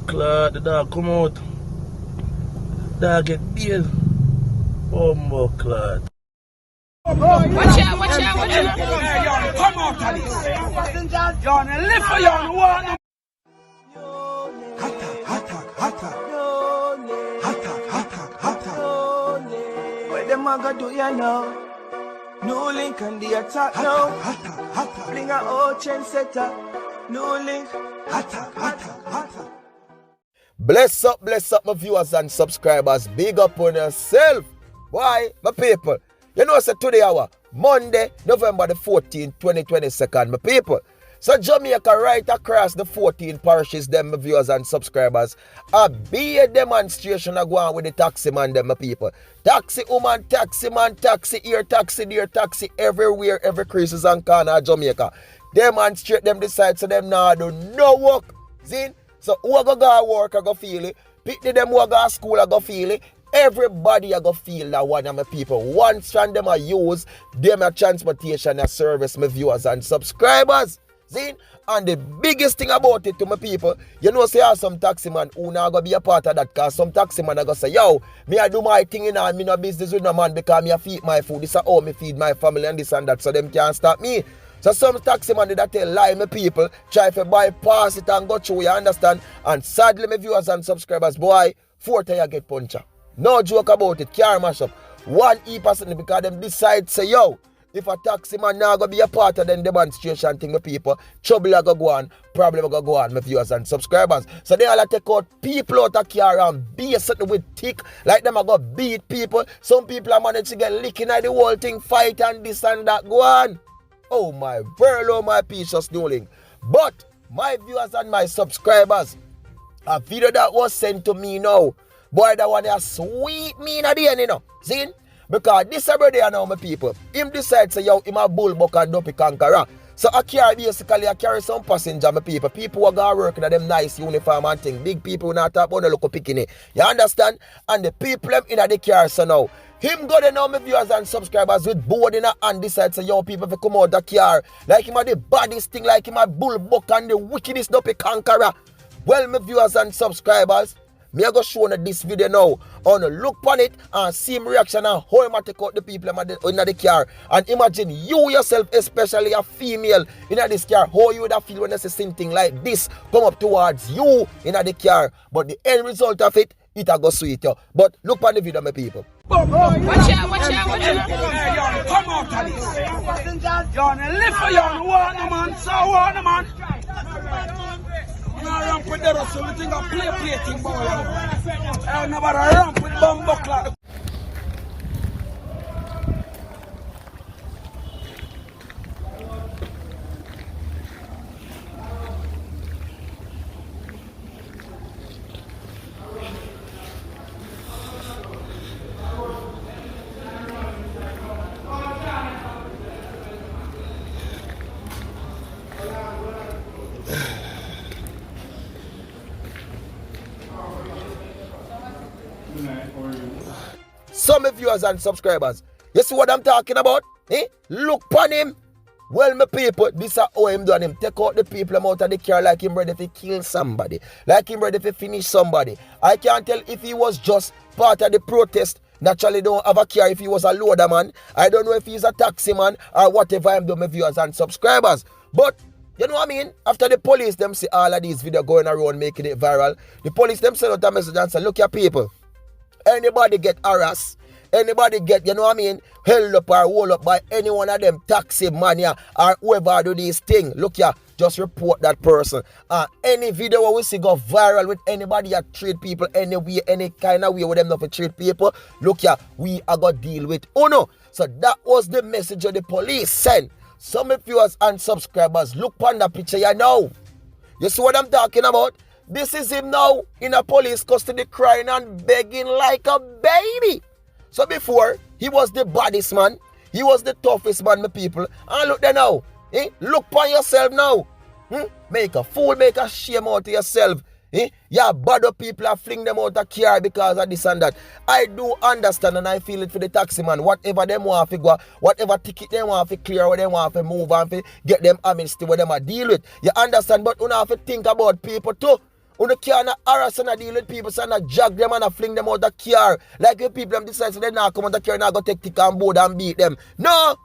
Clad, the dog come out. Dog get bail. Clad. Watch out. Come out of this. You're on a lift for you on one. Hotter. What them a go do you know? NEWLINK and the attack now. Hotter. Bring a old chain setter. NEWLINK. Hotter. Bless up, my viewers and subscribers. Big up on yourself. Why, my people? You know, so today our Monday, November the 14th, 2022, my people. So Jamaica right across the 14 parishes, them my viewers and subscribers, a big demonstration a go on with the taxi man, them my people. Taxi woman, taxi man, taxi here, taxi there, taxi everywhere, every creases and corner of Jamaica. Demonstrate them decide so them now do no work. See? So who go work, I go feel it. Pick them who go school, I go feel it. Everybody I go feel that one of my people. One strand them I use, them a transportation a service, my viewers and subscribers. See? And the biggest thing about it to my people, you know, say some taxi man who not gonna be a part of that, cause some taxi man are gonna say, yo, me I do my thing and me no business with no man because me I feed my food. This is how me feed my family and this and that, so them can't stop me. So some taxi man that tell lie my people, try to bypass it and go through, you understand? And sadly, my viewers and subscribers, boy, 4 tire get puncher. No joke about it, car mash up. 1 person because them decide say, yo, if a taxi man now gonna be a part of the demonstration thing, my people, trouble a go on, problem a go on, my viewers and subscribers. So they all take out people out of car and be something with tick, like them a go beat people. Some people are managed to get licking at the whole thing, fight and this and that, go on. Oh my word, oh my precious NEWLINK. But my viewers and my subscribers, a video that was sent to me now, boy, that one is sweet me in the end, you know. See? Because this every now, my people, him decides say, yo, him a bullbuck and dopey conqueror. So I carry some passenger, my people. People who are going to work in them nice uniform and thing. Big people who not talk about the local picking. You understand? And the people them in the car, so now. Him go there now, my viewers and subscribers, with board in a hand decide say, yo, people if come out the car. Like him a the baddest thing, like him a bullbuck and the wickedest dopey conqueror. Well, my viewers and subscribers, me I go show on this video now. On look on it and see him reaction and how him take out the people in the car. And imagine you yourself, especially a female in this car, how you would feel when you see something like this come up towards you in the car. But the end result of it, it a go sweet you. But look on the video, my people. Watch out. Come out of this. You're on a lift for you on one man, so one man. You know, ramp with the rest of the thing, a play thing, boy. I never ramp with bumbuckler. Some viewers and subscribers, you see what I'm talking about? Look upon him. Well, my people, this is how him done him. Take out the people out of the car like him ready to kill somebody. Like him ready to finish somebody. I can't tell if he was just part of the protest. Naturally don't have a car if he was a loader man. I don't know if he's a taxi man or whatever I'm doing, my viewers and subscribers. But you know what I mean? After the police them see all of these videos going around making it viral, the police them send out a message and say, look here people, anybody get harassed, anybody get, you know what I mean, held up or hold up by any one of them taxi mania or whoever do these things, look here, just report that person. Any video where we see go viral with anybody that treat people any way, any kind of way with them not to treat people, look here, we are going to deal with Uno. So that was the message of the police sent. Some viewers and subscribers, look on the picture here now. You see what I'm talking about? This is him now in a police custody crying and begging like a baby. So before, he was the baddest man. He was the toughest man, my people. And look there now. Look on yourself now. Make a fool, make a shame out of yourself. Yeah, bad up people are fling them out of car because of this and that. I do understand and I feel it for the taxi man. Whatever them want to go, whatever ticket they want to clear, what they want to move and to get them amnesty, what them a deal with. You understand? But you have to think about people too. You can't harass and deal with people, so not drag them and fling them out the car. Like if people decide so they not come out the car and go take tick and board and beat them. No!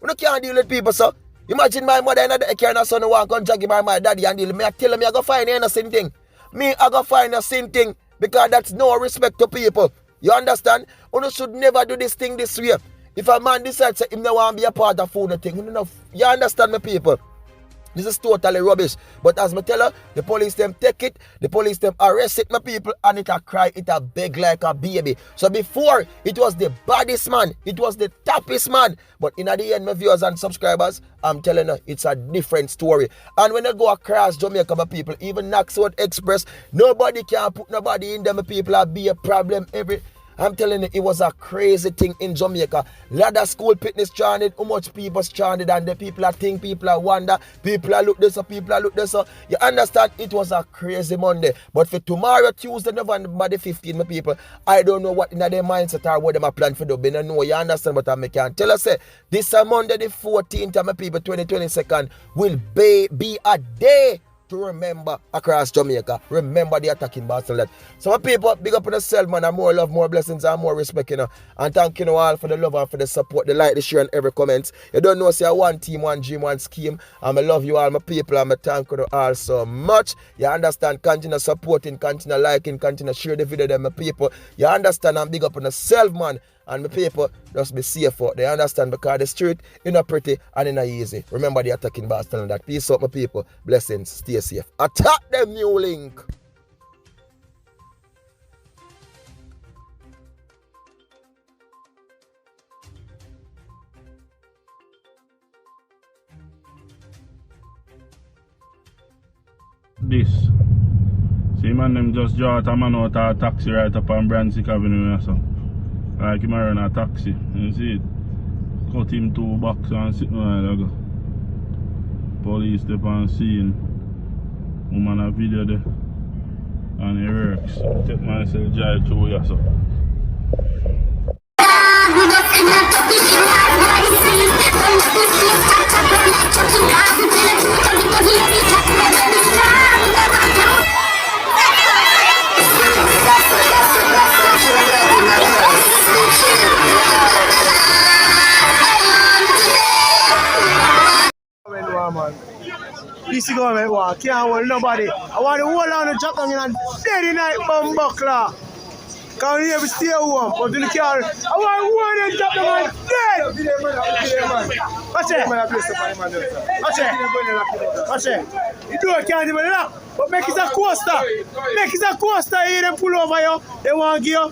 You can't deal with people, so. Imagine my mother in the car and her son walk and drag him by my daddy and deal with me. I tell him I go find the innocent thing. Me, I go find the same thing. Because that's no respect to people. You understand? You should never do this thing this way. If a man decides that him not want to be a part of food thing, you understand me, people? This is totally rubbish. But as I tell you, the police them take it, the police them arrest it, my people, and it a cry, it a beg like a baby. So before, it was the baddest man, it was the toughest man. But in the end, my viewers and subscribers, I'm telling you, it's a different story. And when I go across Jamaica, my people, even Knoxwood Express, nobody can put nobody in them, my people, be a problem I'm telling you, it was a crazy thing in Jamaica. Ladder school fitness stranded, how much people stranded, and the people are think, people are wonder, people are look this up, people are look this up. You understand? It was a crazy Monday. But for tomorrow, Tuesday, November the 15th, my people, I don't know what in their mindset or what them are plan for do. But I know you understand, but I can tell us, this Monday the 14th, my people, 2022nd, will be a day to remember across Jamaica. Remember the attacking Barcelona. So my people, big up on yourself, man, and more love, more blessings, and more respect, And thank you all for the love and for the support, the like, the share, and every comment. You don't know, say one team, one dream, one scheme. And I love you all, my people, and I thank you all so much. You understand? Continue supporting, continue liking, continue share the video, them, my people. You understand? And big up on yourself, man. And my people, just be safe out. They understand because the street is not pretty and it's not easy. Remember the attacking bastard and that. Peace out, my people. Blessings. Stay safe. Attack them, NEWLINK. This. See, man, them just draw a man out of a taxi right up on Brunswick Avenue. So. Like him run a taxi, you see it? Cut him 2 bucks and sit ago. Police step on scene. Woman a video there. And it works. I take myself drive through here so. This government war can't hold nobody. I want the whole on the drop down in a dead night bomb buckler. Can't hear me stay home, but in the car, I want one and drop down dead. Watch it. Watch it. Watch it. You do it, can't even lock. But make it a coaster. Make it a coaster here, they pull over you. They want to give you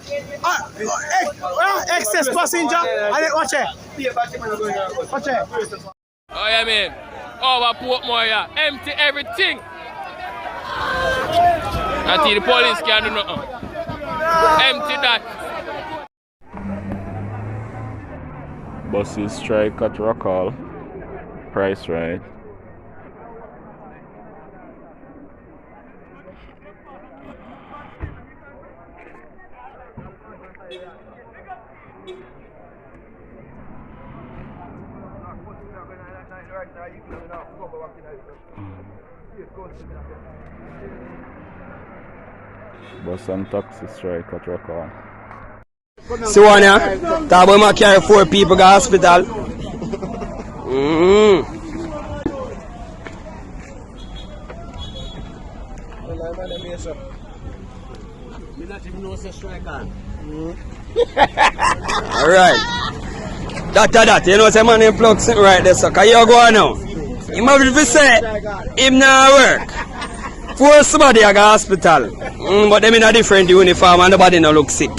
excess passenger. And then watch it. Watch it. Oh, yeah, man. Over Portmore, yeah. Empty everything. Until the police can't do nothing. Empty that. Buses strike at Rockall. Price right. Bus and taxi strike at Rockall. See one here? Talk about my carry 4 people to hospital. Alright. That, you know, some man in plug sitting right there, so can you go on now? You might be say, him not work. 4 somebody at the hospital. But them in a different uniform and nobody no look sick.